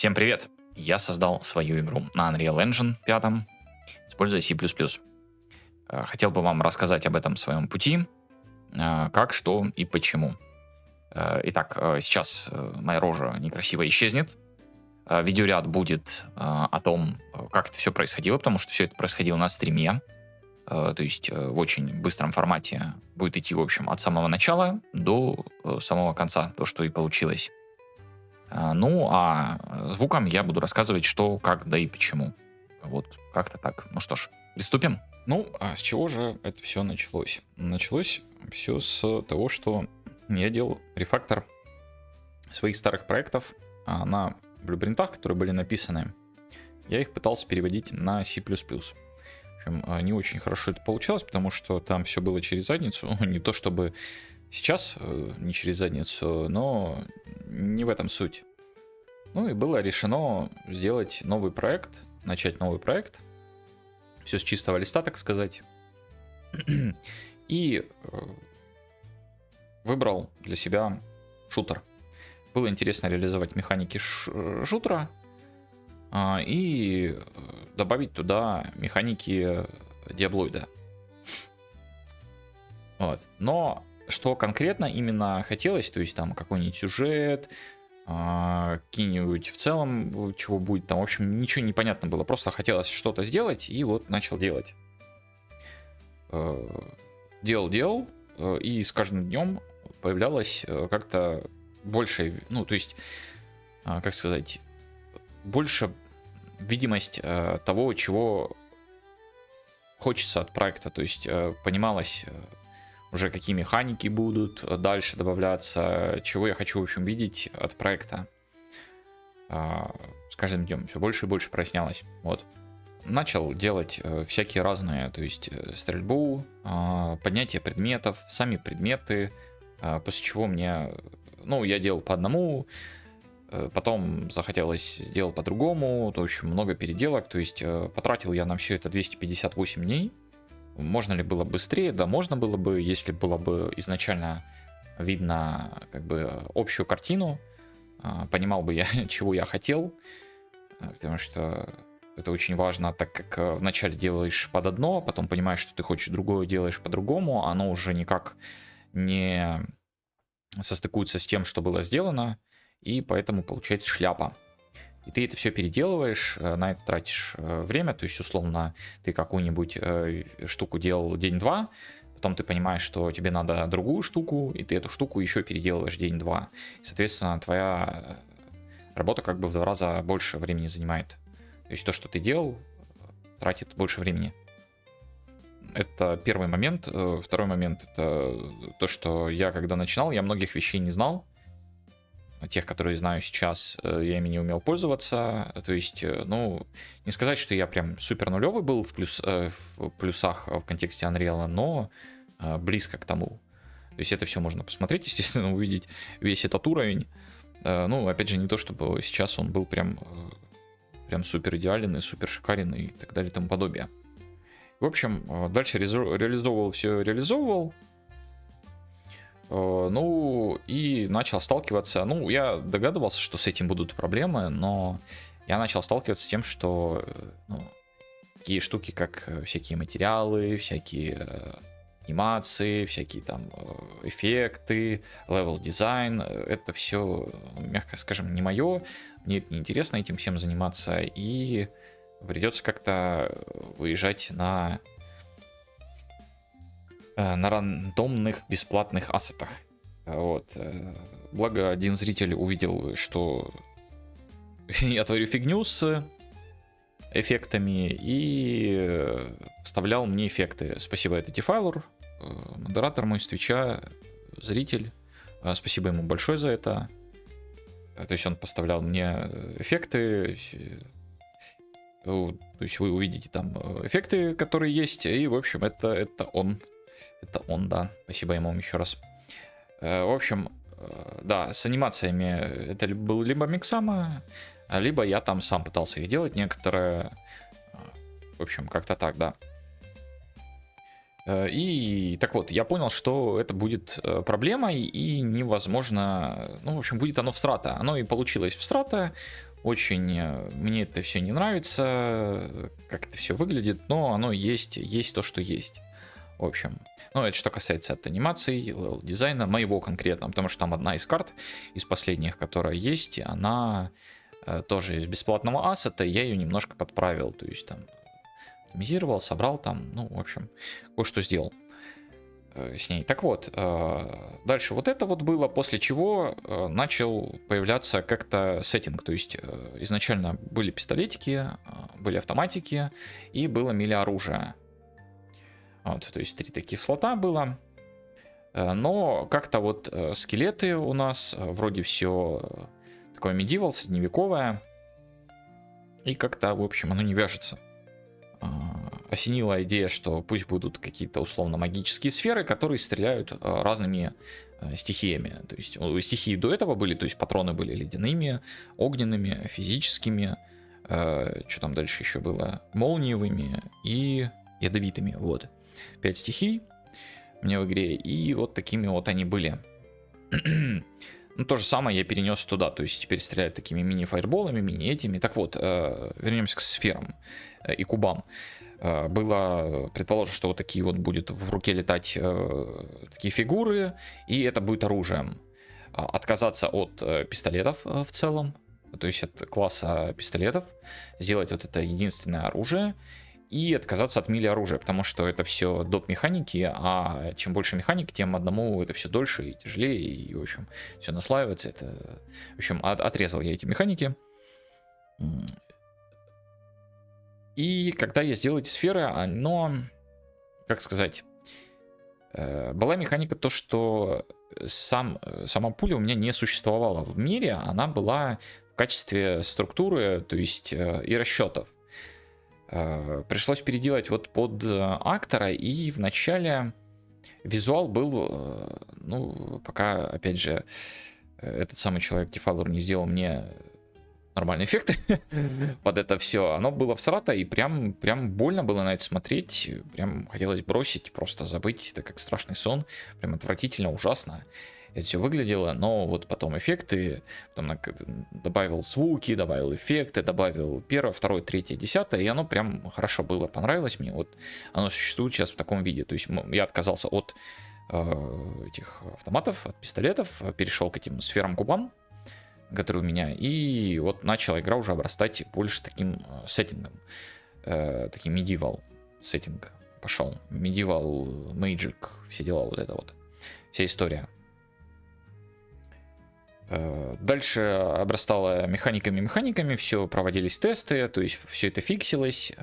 Всем привет! Я создал свою игру на Unreal Engine 5, используя C++. Хотел бы вам рассказать об этом своем пути, как, что и почему. Итак, сейчас моя рожа некрасиво исчезнет. Видеоряд будет о том, как это все происходило, потому что все это происходило на стриме. То есть в очень быстром формате будет идти, в общем, от самого начала до самого конца, то, что и получилось. Ну, а звуком я буду рассказывать, что, как, да и почему. Вот, как-то так. Ну что ж, приступим. Ну, а с чего же это все началось? Началось все с того, что я делал рефактор своих старых проектов на блюпринтах, которые были написаны. Я их пытался переводить на C++. В общем, не очень хорошо это получалось, потому что там все было через задницу. Не то чтобы сейчас не через задницу, но не в этом суть. Ну и было решено сделать новый проект, начать новый проект. Все с чистого листа, так сказать. И выбрал для себя шутер. Было интересно реализовать механики шутера и добавить туда механики диаблоида. Вот. Но что конкретно именно хотелось, то есть там какой-нибудь сюжет, какие-нибудь в целом, чего будет там, в общем, ничего не понятно было, просто хотелось что-то сделать, и вот начал делать. Делал, и с каждым днем появлялось как-то больше, ну, то есть, как сказать, больше видимость того, чего хочется от проекта, то есть понималось уже какие механики будут дальше добавляться, чего я хочу, в общем, видеть от проекта. С каждым днем все больше и больше прояснялось. Вот. Начал делать всякие разные, то есть стрельбу, поднятие предметов, сами предметы, после чего мне, ну, я делал по одному, потом захотелось сделать по-другому, в общем, много переделок, то есть потратил я на все это 258 дней. Можно ли было быстрее? Да, можно было бы, если было бы изначально видно как бы общую картину, понимал бы я, чего я хотел, потому что это очень важно, так как вначале делаешь под одно, потом понимаешь, что ты хочешь другое, делаешь по-другому, оно уже никак не состыкуется с тем, что было сделано, и поэтому получается шляпа. И ты это все переделываешь, на это тратишь время, то есть, условно, ты какую-нибудь штуку делал день-два, потом ты понимаешь, что тебе надо другую штуку, и ты эту штуку еще переделываешь день-два. И, соответственно, твоя работа как бы в 2 раза больше времени занимает. То есть то, что ты делал, тратит больше времени. Это первый момент. Второй момент — это то, что я, когда начинал, я многих вещей не знал. Тех, которые знаю сейчас, я ими не умел пользоваться. То есть, ну, не сказать, что я прям супер нулевый был в плюсах в контексте Unreal, но близко к тому. То есть это все можно посмотреть, естественно, увидеть весь этот уровень. Ну, опять же, не то, чтобы сейчас он был прям супер идеален и супер шикарен и так далее и тому подобие. В общем, дальше реализовывал. Ну, и начал сталкиваться, ну, я догадывался, что с этим будут проблемы, но я начал сталкиваться с тем, что такие штуки, как всякие материалы, всякие анимации, всякие там эффекты, левел дизайн, это все, мягко скажем, не мое, мне это неинтересно этим всем заниматься, и придется как-то выезжать на рандомных бесплатных ассетах. Вот. Благо, один зритель увидел, что я творю фигню с эффектами и вставлял мне эффекты. Спасибо, это Defiler, модератор мой с Твича, зритель. Спасибо ему большое за это. То есть он поставлял мне эффекты. То есть вы увидите там эффекты, которые есть. И, в общем, это он. Это он, да. Спасибо ему еще раз. В общем, да, с анимациями это был либо Миксама, либо я там сам пытался их делать некоторые. В общем, как-то так, да. И так вот, я понял, что это будет проблемой и невозможно, ну, в общем, будет оно всрато. Оно и получилось всрато. Очень мне это все не нравится, как это все выглядит, но оно есть то, что есть. В общем, ну, это что касается от анимации, левел-дизайна, моего конкретно, потому что там одна из карт, из последних, которая есть, она тоже из бесплатного ассета, я ее немножко подправил, то есть там оптимизировал, собрал там, ну, в общем, кое-что сделал с ней. Так вот, дальше вот это вот было, после чего начал появляться как-то сеттинг, то есть изначально были пистолетики, были автоматики и было мили-оружие. Вот, то есть 3 таких слота было, но как-то вот скелеты у нас вроде все такое medieval, средневековое, и как-то, в общем, оно не вяжется. Осенила идея, что пусть будут какие-то условно магические сферы, которые стреляют разными стихиями. То есть стихии до этого были, то есть патроны были ледяными, огненными, физическими, что там дальше еще было, молниевыми и ядовитыми. Вот. 5 стихий мне в игре, и вот такими вот они были. Ну, то же самое я перенес туда, то есть теперь стреляют такими мини-фаерболами, мини-этими. Так вот, вернемся к сферам и кубам. Было предположено, что вот такие вот будет в руке летать такие фигуры, и это будет оружием. Отказаться от пистолетов в целом, то есть от класса пистолетов, сделать вот это единственное оружие, и отказаться от мили оружия, потому что это все доп. Механики, а чем больше механик, тем одному это все дольше и тяжелее, и, в общем, все наслаивается. Это, в общем, отрезал я эти механики. И когда я сделал эти сферы, оно, как сказать, была механика то, что сама пуля у меня не существовала в мире, она была в качестве структуры, то есть и расчетов. Пришлось переделать вот под актора, и вначале визуал был, ну, пока, опять же, этот самый человек Defiler не сделал мне нормальные эффекты под это все, оно было всрато, и прям больно было на это смотреть, прям хотелось бросить, просто забыть, это как страшный сон, прям отвратительно, ужасно. Это все выглядело, но вот потом эффекты, потом добавил звуки, добавил эффекты, добавил первое, второе, третье, десятое, и оно прям хорошо было, понравилось мне. Вот оно существует сейчас в таком виде. То есть я отказался от этих автоматов, от пистолетов, перешел к этим сферам-кубам, которые у меня, и вот начала игра уже обрастать больше таким сеттингом, таким medieval сеттинг пошел. Medieval, Magic, все дела, вот это вот, вся история. Дальше обрастало механиками, все проводились тесты, то есть все это фиксилось,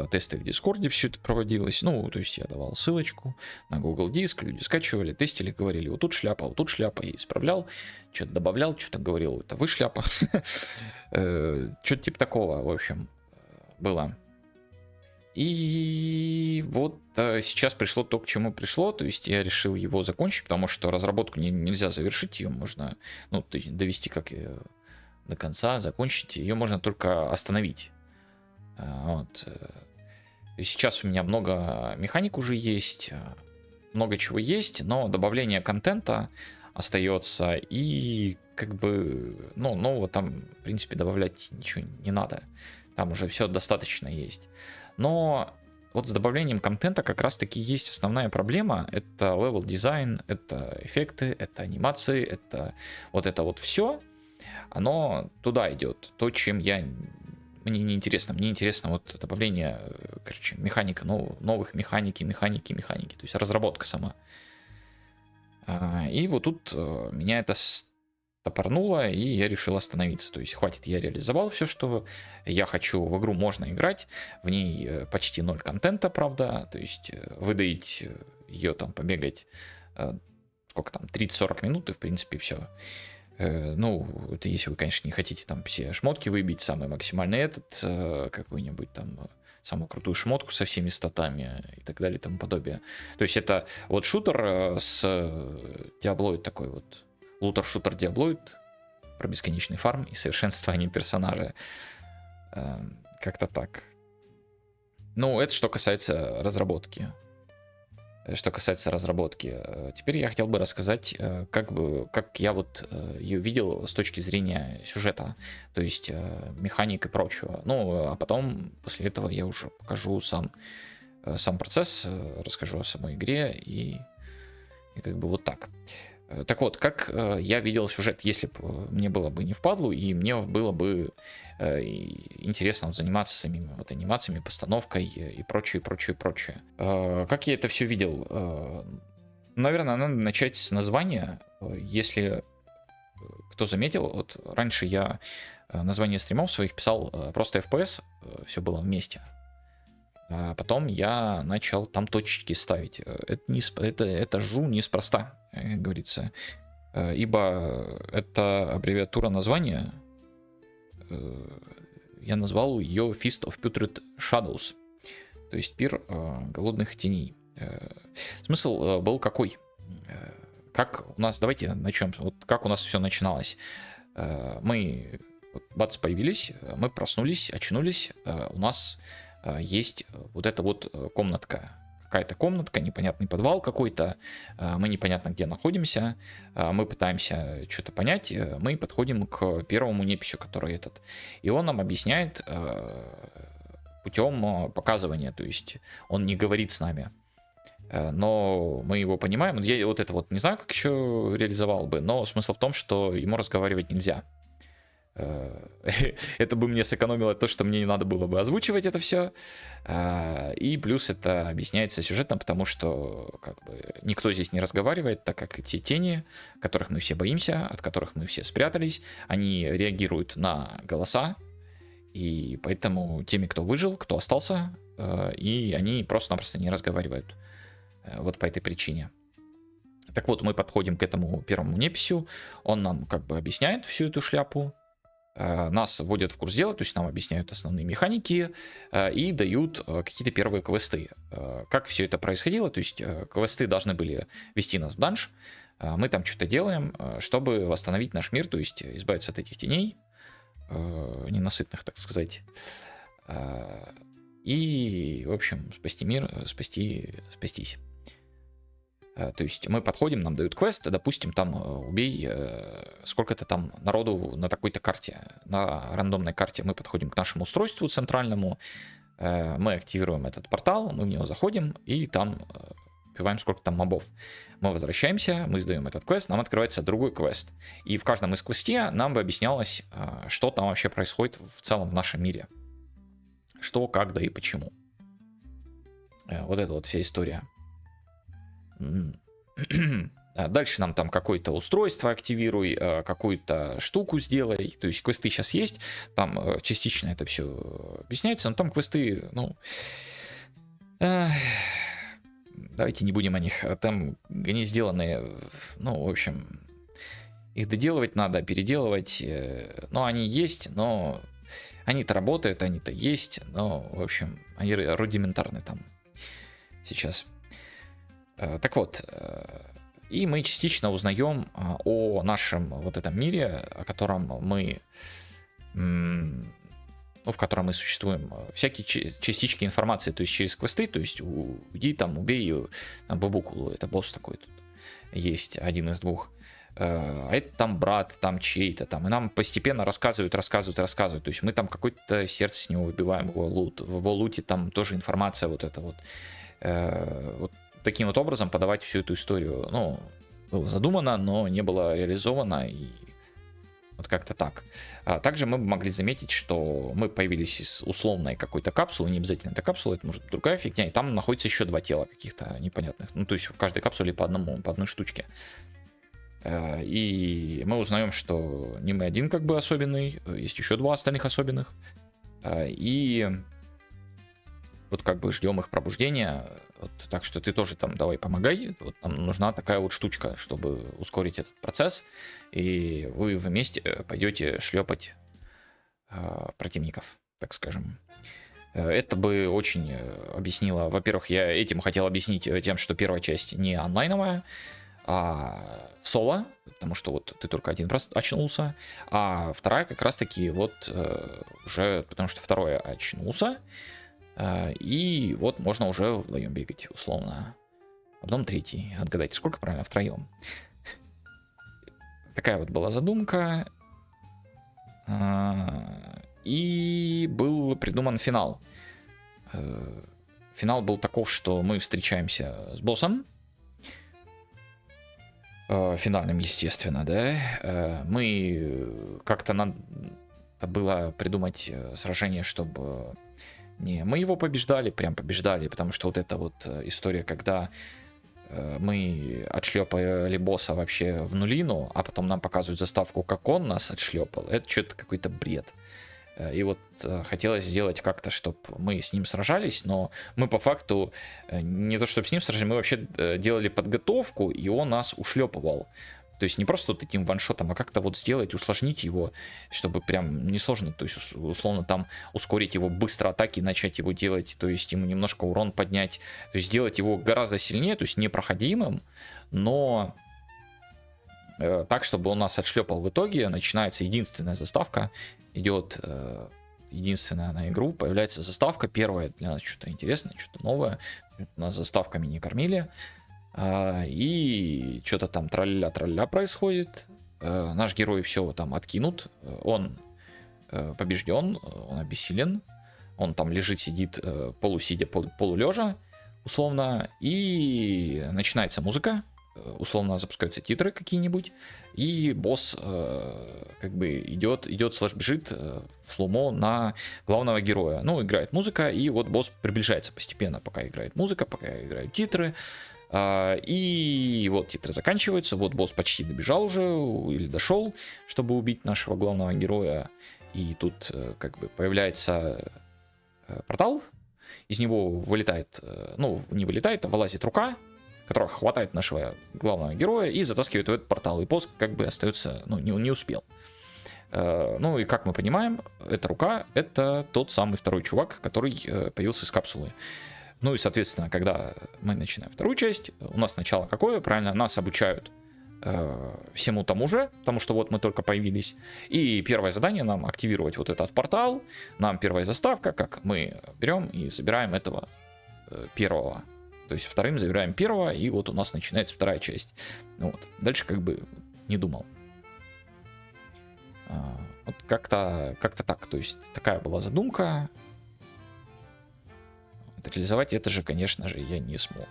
тесты в Дискорде все это проводилось, ну, то есть я давал ссылочку на Google Диск, люди скачивали, тестили, говорили, вот тут шляпа, и исправлял, что-то добавлял, что-то говорил, это вы шляпа, что-то типа такого, в общем, было. И вот сейчас пришло то, к чему пришло, то есть я решил его закончить, потому что разработку нельзя завершить, ее можно, ну, то есть довести как до конца, закончить, ее можно только остановить. Вот. И сейчас у меня много механик уже есть, много чего есть, но добавление контента остается, и как бы, ну, нового там, в принципе, добавлять ничего не надо, там уже все достаточно есть. Но вот с добавлением контента как раз-таки есть основная проблема. Это level дизайн, это эффекты, это анимации, это вот все. Оно туда идет. То, чем мне не интересно. Мне интересно вот добавление, короче, механика, новых механики. То есть разработка сама. И вот тут меня это топорнуло, и я решил остановиться. То есть хватит, я реализовал все, что я хочу. В игру можно играть, в ней почти 0 контента, правда. То есть выдаить ее, там, побегать, сколько там, 30-40 минут, и в принципе все. Ну, это если вы, конечно, не хотите там все шмотки выбить, самый максимальный этот, какой-нибудь там самую крутую шмотку со всеми статами и так далее и тому подобное. То есть это вот шутер с Диаблоид такой вот, лутер-шутер Диаблоид про бесконечный фарм и совершенствование персонажа. Как-то так. Ну, это что касается разработки. что касается разработки. Теперь я хотел бы рассказать, как я вот ее видел с точки зрения сюжета, то есть механик и прочего. Ну, а потом, после этого я уже покажу сам процесс, расскажу о самой игре и как бы вот так. Так вот, как я видел сюжет, если бы мне было бы не впадлу, и мне было бы интересно вот заниматься самими вот анимациями, постановкой и прочее, прочее, прочее. Как я это все видел? Наверное, надо начать с названия. Если кто заметил, вот раньше я название стримов своих писал просто FPS, все было вместе. А потом я начал там точечки ставить. Это жу неспроста, как говорится. Ибо это аббревиатура названия. Я назвал ее Fist of Putrid Shadows. То есть пир голодных теней. Смысл был какой? Как у нас, давайте начнем. Вот как у нас все начиналось. Мы бац появились, мы проснулись, очнулись. У нас есть вот эта вот комнатка, какая-то комнатка, непонятный подвал какой-то, мы непонятно где находимся, мы пытаемся что-то понять, мы подходим к первому неписью, который этот, и он нам объясняет путем показывания, то есть он не говорит с нами, но мы его понимаем. Я вот это вот не знаю, как еще реализовал бы, но смысл в том, что ему разговаривать нельзя. Это бы мне сэкономило то, что мне не надо было бы озвучивать это все. И плюс это объясняется сюжетно, потому что как бы никто здесь не разговаривает, так как эти тени, которых мы все боимся, от которых мы все спрятались, они реагируют на голоса, и поэтому теми, кто выжил, кто остался, и они просто-напросто не разговаривают. Вот по этой причине. Так вот, мы подходим к этому первому неписью, он нам как бы объясняет всю эту шляпу, нас вводят в курс дела, то есть нам объясняют основные механики и дают какие-то первые квесты. Как все это происходило, то есть квесты должны были вести нас в данж, мы там что-то делаем, чтобы восстановить наш мир, то есть избавиться от этих теней, ненасытных, так сказать, и, в общем, спасти мир, спастись. То есть мы подходим, нам дают квест, допустим, там убей сколько-то там народу на такой-то карте, на рандомной карте. Мы подходим к нашему устройству центральному, мы активируем этот портал, мы в него заходим и там убиваем сколько там мобов. Мы возвращаемся, мы сдаем этот квест, нам открывается другой квест. И в каждом из квесте нам бы объяснялось, что там вообще происходит в целом в нашем мире. Что, как, да и почему. Вот это вот вся история. Дальше нам там какое-то устройство активируй, какую-то штуку сделай. То есть квесты сейчас есть, там частично это все объясняется, но там квесты, ну, давайте не будем о них. Там они сделаны, ну, в общем, их доделывать надо, переделывать. Но они есть, но они-то работают, они-то есть, но, в общем, они рудиментарны там сейчас. Так вот, и мы частично узнаем о нашем вот этом мире, о котором мы, ну, в котором мы существуем, всякие частички информации, то есть через квесты, то есть уйди там, убей там, бабуку, это босс такой тут есть, один из двух, а это там брат, там чей-то там, и нам постепенно рассказывают, то есть мы там какое-то сердце с него выбиваем, его лут, в его луте там тоже информация вот эта вот, вот таким вот образом подавать всю эту историю, ну, было задумано, но не было реализовано, и вот как-то так. Также мы могли заметить, что мы появились из условной какой-то капсулы, не обязательно это капсула, это может быть другая фигня, и там находится еще два тела каких-то непонятных, ну, то есть в каждой капсуле по одной штучке. И мы узнаем, что не мы один как бы особенный, есть еще два остальных особенных, и вот как бы ждем их пробуждения, вот, так что ты тоже там давай помогай, вот нам нужна такая вот штучка, чтобы ускорить этот процесс, и вы вместе пойдете шлепать противников, так скажем. Это бы очень объяснило, во-первых, я этим хотел объяснить тем, что первая часть не онлайновая, а в соло, потому что вот ты только один раз очнулся, а вторая как раз таки вот уже, потому что второе очнулся, и вот можно уже вдвоем бегать, условно. а потом третий. Отгадайте, сколько правильно? Втроем. Такая вот была задумка. И был придуман финал. Финал был таков, что мы встречаемся с боссом. Финальным, естественно, да. Мы как-то надо было придумать сражение, чтобы не мы его побеждали, прям побеждали, потому что вот эта вот история, когда мы отшлепали босса вообще в нулину, а потом нам показывают заставку, как он нас отшлепал, это что-то какой-то бред. И вот хотелось сделать как-то, чтобы мы с ним сражались, но мы по факту не то чтобы с ним сражались, мы вообще делали подготовку, и он нас ушлепывал. То есть не просто вот этим ваншотом, а как-то вот сделать, усложнить его, чтобы прям несложно, то есть условно там ускорить его быстро атаки, начать его делать, то есть ему немножко урон поднять, то есть сделать его гораздо сильнее, то есть непроходимым, но так, чтобы он нас отшлепал в итоге. Начинается единственная заставка, идет единственная на игру, появляется заставка, первая для нас что-то интересное, что-то новое, нас заставками не кормили. И что-то там траля-траля происходит. Наш герой все там откинут. Он побежден, он обессилен. Он там лежит, сидит, полусидя, полулежа, условно. И начинается музыка. Условно запускаются титры какие-нибудь. И босс как бы идет слэш бежит в слоумо на главного героя. Ну, играет музыка, и вот босс приближается постепенно, пока играет музыка, пока играют титры. И вот титры заканчиваются, вот босс почти добежал уже или дошел, чтобы убить нашего главного героя. И тут как бы появляется портал, из него вылетает, ну не вылетает, а вылазит рука, которая хватает нашего главного героя и затаскивает в этот портал. И босс как бы остается, ну не успел. Ну и как мы понимаем, эта рука — это тот самый второй чувак, который появился из капсулы. Ну и, соответственно, когда мы начинаем вторую часть, у нас сначала какое? Правильно, нас обучают всему тому же, потому что вот мы только появились. И первое задание нам активировать вот этот портал. Нам первая заставка, как мы берем и забираем этого первого. То есть вторым забираем первого, и вот у нас начинается вторая часть. Вот. Дальше как бы не думал. Вот как-то так. То есть такая была задумка. Реализовать это же, конечно же, я не смог.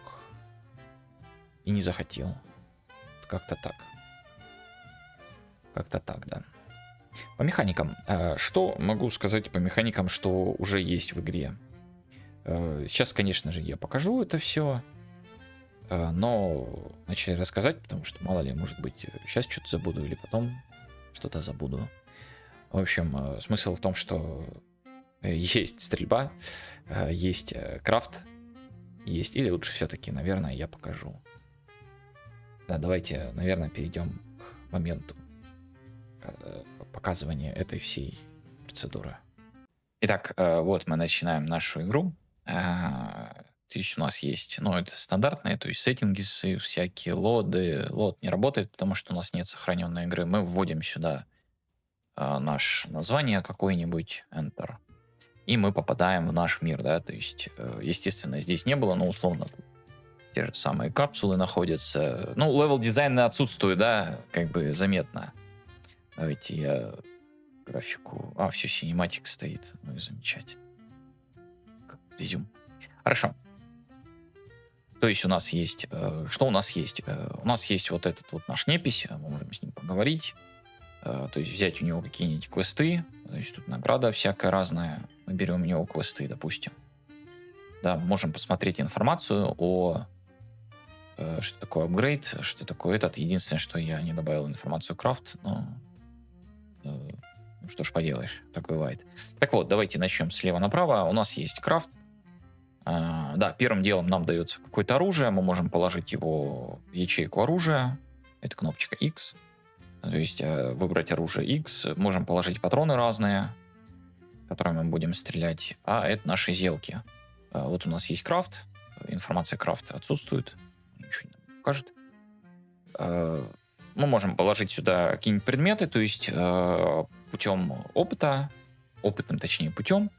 И не захотел. Как-то так. Как-то так, да. По механикам. Что могу сказать по механикам, что уже есть в игре? Сейчас, конечно же, я покажу это все. Но начали рассказать, потому что, мало ли, может быть, сейчас что-то забуду или потом что-то забуду. В общем, смысл в том, что есть стрельба, есть крафт, есть... Или лучше все-таки, наверное, я покажу. Да, давайте, наверное, перейдем к моменту показывания этой всей процедуры. Итак, вот мы начинаем нашу игру. То есть у нас есть, ну, это стандартные, то есть сеттинги, всякие лоды. Лод не работает, потому что у нас нет сохраненной игры. Мы вводим сюда наше название какое-нибудь, Enter. И мы попадаем в наш мир, да, то есть, естественно, здесь не было, но условно те же самые капсулы находятся. Ну, левел дизайна отсутствует, да, как бы заметно. Давайте я графику... все, синематик стоит, ну и замечательно. Как резюм. Хорошо. То есть у нас есть... Что у нас есть? У нас есть вот этот вот наш непись, мы можем с ним поговорить. То есть взять у него какие-нибудь квесты. То есть тут награда всякая разная. Мы берем у него квесты, допустим. Да, можем посмотреть информацию о... Что такое апгрейд, что такое этот. Единственное, что я не добавил информацию крафт, но... Ну что ж поделаешь, так бывает. Так вот, давайте начнем слева направо. У нас есть крафт. Да, первым делом нам дается какое-то оружие. Мы можем положить его в ячейку оружия. Это кнопочка X. То есть выбрать оружие X. Можем положить патроны разные, которыми мы будем стрелять. А это наши зелки. Вот у нас есть крафт. Информация крафта отсутствует. Ничего не покажет. Мы можем положить сюда какие-нибудь предметы, то есть путем опыта, опытным точнее путем,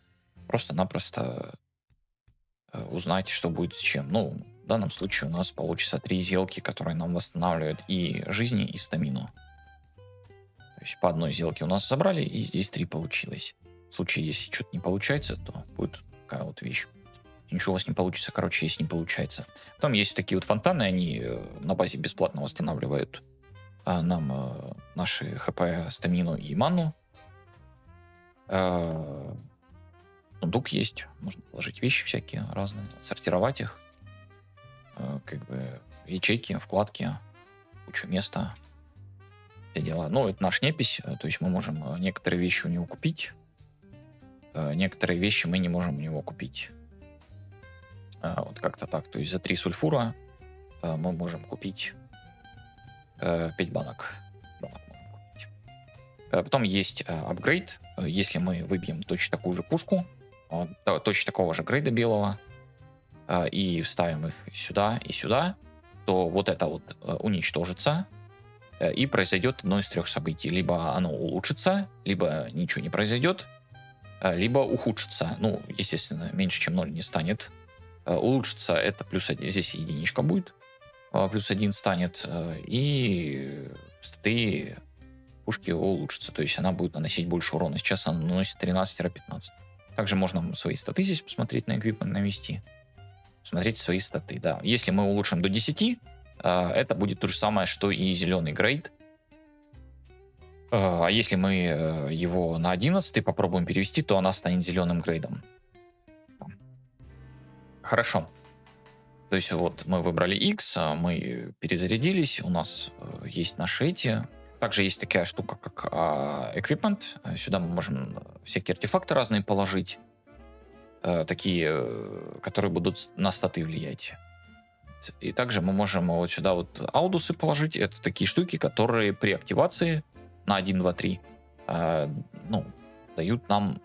просто-напросто узнать, что будет с чем. Ну, В данном случае у нас получится 3 зелки, которые нам восстанавливают и жизни, и стамину. То есть по одной зелке у нас забрали, и здесь 3 получилось. В случае, если что-то не получается, то будет такая вот вещь. Ничего у вас не получится, короче, если не получается. Потом есть такие вот фонтаны, они на базе бесплатно восстанавливают нам наши хп, стамину и ману. Сундук есть, можно положить вещи всякие разные, сортировать их. Как бы ячейки, вкладки, кучу места, все дела. Ну, это наш непись, то есть мы можем некоторые вещи у него купить, некоторые вещи мы не можем у него купить. Вот как-то так. То есть за 3 сульфура мы можем купить 5 банок. Потом есть апгрейд. Если мы выбьем точно такую же пушку, точно такого же грейда белого, и вставим их сюда и сюда, то вот это вот уничтожится, и произойдет одно из 3 событий. Либо оно улучшится, либо ничего не произойдет, либо ухудшится. Ну, естественно, меньше, чем 0 не станет. Улучшится — это +1, здесь единичка будет, +1 станет, и статы пушки улучшатся, то есть она будет наносить больше урона. Сейчас она наносит 13-15. Также можно свои статы здесь посмотреть, на эквипмент навести, посмотреть свои статы, да. Если мы улучшим до 10, это будет то же самое, что и зеленый грейд. А если мы его на 11 попробуем перевести, то она станет зеленым грейдом. Хорошо. То есть вот мы выбрали X, мы перезарядились, у нас есть наши эти. Также есть такая штука, как equipment. Сюда мы можем всякие артефакты разные положить, такие, которые будут на статы влиять. И также мы можем вот сюда вот аудусы положить. Это такие штуки, которые при активации на 1, 2, 3 ну, дают нам,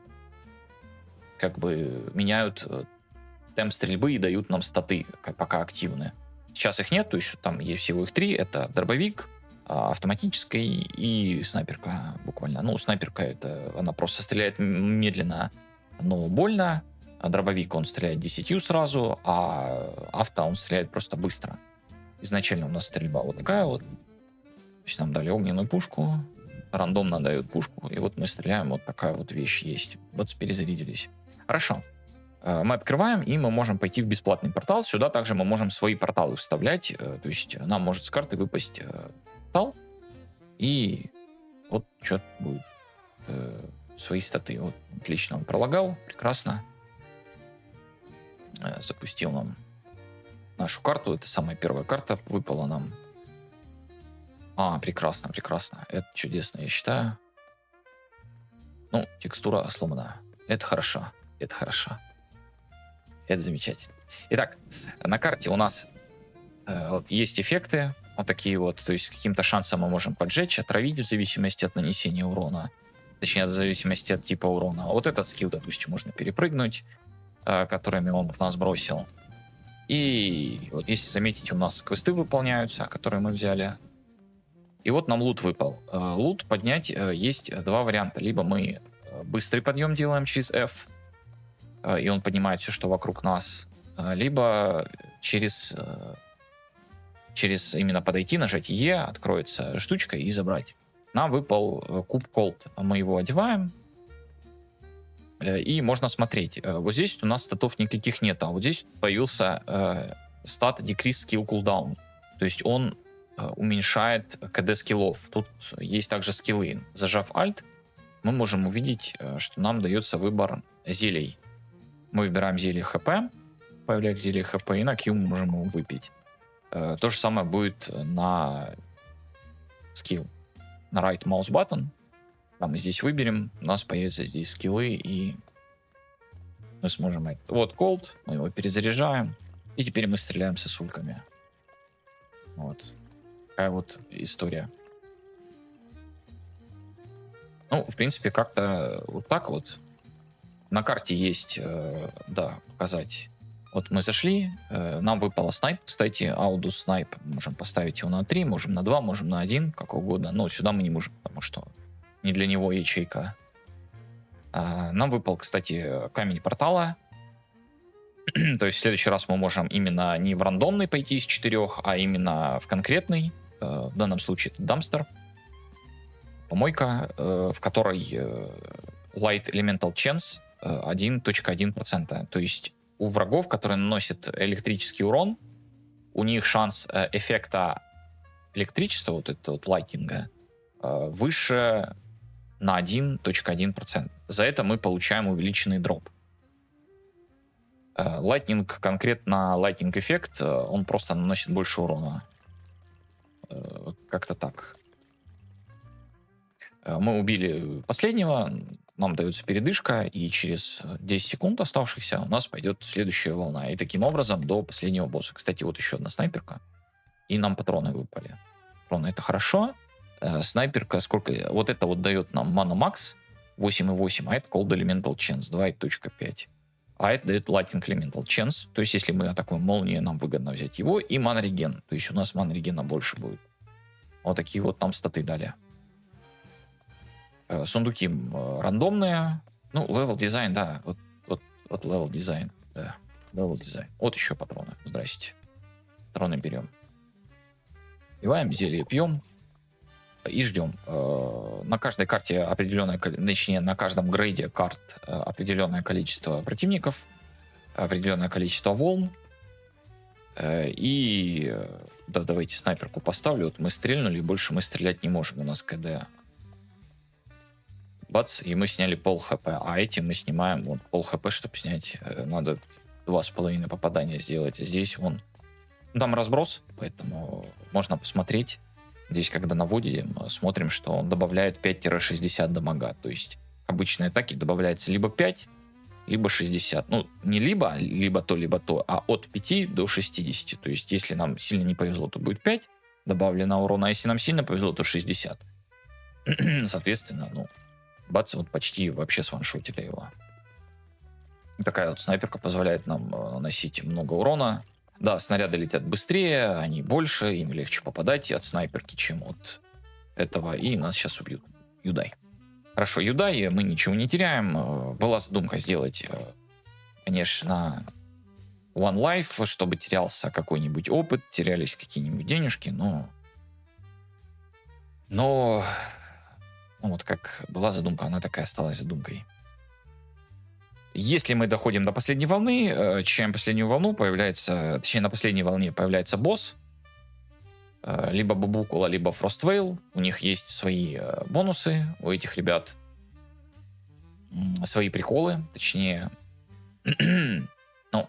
как бы меняют темп стрельбы и дают нам статы, пока активные. Сейчас их нет, то есть там есть всего их 3. Это дробовик, автоматическая и снайперка буквально. Ну, снайперка это она просто стреляет медленно, но больно. А дробовик он стреляет 10 сразу, а авто он стреляет просто быстро. Изначально у нас стрельба вот такая вот. То есть нам дали огненную пушку, рандомно дают пушку, и вот мы стреляем, вот такая вот вещь есть. Вот перезарядились. Хорошо. Мы открываем, и мы можем пойти в бесплатный портал. Сюда также мы можем свои порталы вставлять. То есть нам может с карты выпасть портал, и вот что-то будет. Свои статы. Вот, отлично, он пролагал, прекрасно. Запустил нам нашу карту. Это самая первая карта выпала нам. Прекрасно, прекрасно. Это чудесно, я считаю. Ну, текстура сломана. Это хорошо, это хорошо. Это замечательно. Итак, на карте у нас вот есть эффекты, вот такие вот, то есть каким-то шансом мы можем поджечь, отравить в зависимости от нанесения урона, точнее, в зависимости от типа урона. Вот этот скилл, допустим, можно перепрыгнуть, которыми он в нас бросил. И вот если заметить, у нас квесты выполняются, которые мы взяли. И вот нам лут выпал. Лут поднять есть 2 варианта. Либо мы быстрый подъем делаем через F, и он поднимает все, что вокруг нас, либо через именно подойти, нажать E, откроется штучка и забрать. Нам выпал куб Cold. Мы его одеваем, и можно смотреть. Вот здесь у нас статов никаких нет, а вот здесь появился стат Decrease Skill Cooldown. То есть он уменьшает КД скиллов. Тут есть также скиллы. Зажав Alt, мы можем увидеть, что нам дается выбор зелий. Мы выбираем зелье ХП, появляется зелье ХП, и на Q мы можем его выпить. То же самое будет на скилл. На right mouse button. Там мы здесь выберем, у нас появятся здесь скиллы, и мы сможем это. Вот Cold, мы его перезаряжаем, и теперь мы стреляем сосульками. Вот. Такая вот история. Ну, в принципе, как-то вот так вот. На карте есть, да, показать. Вот мы зашли, нам выпало снайп, кстати, Audus снайп. Можем поставить его на 3, можем на 2, можем на 1, как угодно. Но сюда мы не можем, потому что не для него ячейка. Нам выпал, кстати, камень портала. То есть в следующий раз мы можем именно не в рандомный пойти из 4, а именно в конкретный. В данном случае это дамстер. Помойка, в которой Light Elemental Chance 1.1%. То есть у врагов, которые наносят электрический урон, у них шанс эффекта электричества, вот этого вот лайтинга, выше на 1.1%. За это мы получаем увеличенный дроп. Lightning, конкретно Lightning эффект, он просто наносит больше урона. Как-то так. Мы убили последнего, нам дается передышка, и через 10 секунд оставшихся у нас пойдет следующая волна. И таким образом до последнего босса. Кстати, вот еще одна снайперка. И нам патроны выпали. Патроны — это хорошо. Снайперка сколько? Вот это вот дает нам Mana Max 8.8, а это Cold Elemental Chance 2.5. А это дает Lightning Elemental Chance. То есть если мы атакуем молнией, нам выгодно взять его. И Mana Regen. То есть у нас Mana Regen больше будет. Вот такие вот нам статы дали. Сундуки рандомные. Ну, level дизайн, да. Вот level дизайн. Да, level дизайн. Вот еще патроны. Здрасте. Патроны берем. Пиваем, зелье пьем. И ждем. На каждой карте определенное, точнее, на каждом грейде карт определенное количество противников, определенное количество волн. И да, давайте снайперку поставлю. Вот мы стрельнули, и больше мы стрелять не можем. У нас КД. Бац, и мы сняли пол хп. А эти мы снимаем вот пол хп, чтобы снять. Надо 2,5 попадания сделать. Здесь вон. Там разброс, поэтому можно посмотреть. Здесь, когда наводим, смотрим, что он добавляет 5-60 дамага. То есть к обычной атаке добавляется либо 5, либо 60. Ну, не либо то, а от 5 до 60. То есть если нам сильно не повезло, то будет 5 добавлено урона, а если нам сильно повезло, то 60. Соответственно, ну, бац, вот почти вообще сваншотили его. Такая вот снайперка позволяет нам наносить много урона. Да, снаряды летят быстрее, они больше, им легче попадать от снайперки, чем от этого. И нас сейчас убьют. Юдай. Хорошо, Юдай, мы ничего не теряем. Была задумка сделать, конечно, One Life, чтобы терялся какой-нибудь опыт, терялись какие-нибудь денежки, но ну, вот как была задумка, она такая осталась задумкой. Если мы доходим до последней волны, чаем последнюю волну, появляется, точнее, на последней волне появляется босс, либо Бубукула, либо Frostveil. У них есть свои бонусы, у этих ребят свои приколы, точнее, ну,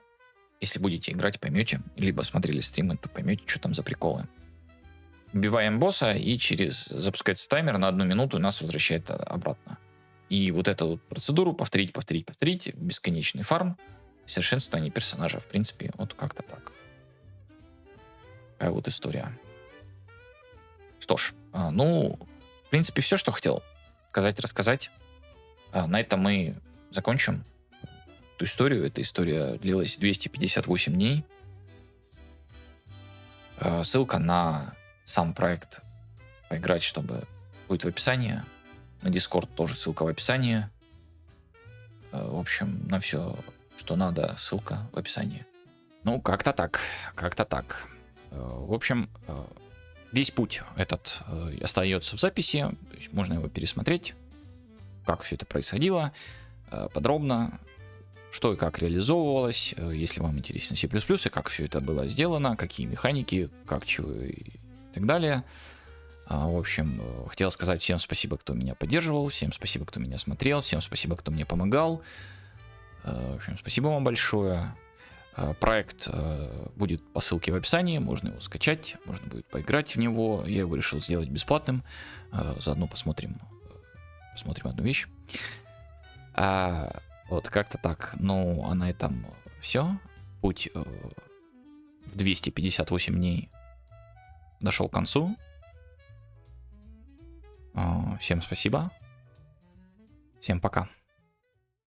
если будете играть, поймете, либо смотрели стримы, то поймете, что там за приколы. Убиваем босса, и запускается таймер на 1 минуту, и нас возвращает обратно. И вот эту вот процедуру повторить, бесконечный фарм, совершенствование персонажа, в принципе, вот как-то так. Такая вот история. Что ж, ну, в принципе, все, что хотел рассказать. На этом мы закончим эту историю. Эта история длилась 258 дней. Ссылка на сам проект поиграть, чтобы будет в описании. На Discord тоже ссылка в описании. В общем, на все, что надо, ссылка в описании. Ну, как-то так. В общем, весь путь этот остается в записи. То есть можно его пересмотреть, как все это происходило, подробно, что и как реализовывалось, если вам интересен C++, и как все это было сделано, какие механики, как, чего и так далее. В общем, хотел сказать всем спасибо, кто меня поддерживал, всем спасибо, кто меня смотрел, всем спасибо, кто мне помогал. В общем, спасибо вам большое. Проект будет по ссылке в описании, можно его скачать, можно будет поиграть в него. Я его решил сделать бесплатным. Заодно посмотрим одну вещь. Вот как-то так. Ну, а на этом все. Путь в 258 дней дошел к концу. Всем спасибо. Всем пока.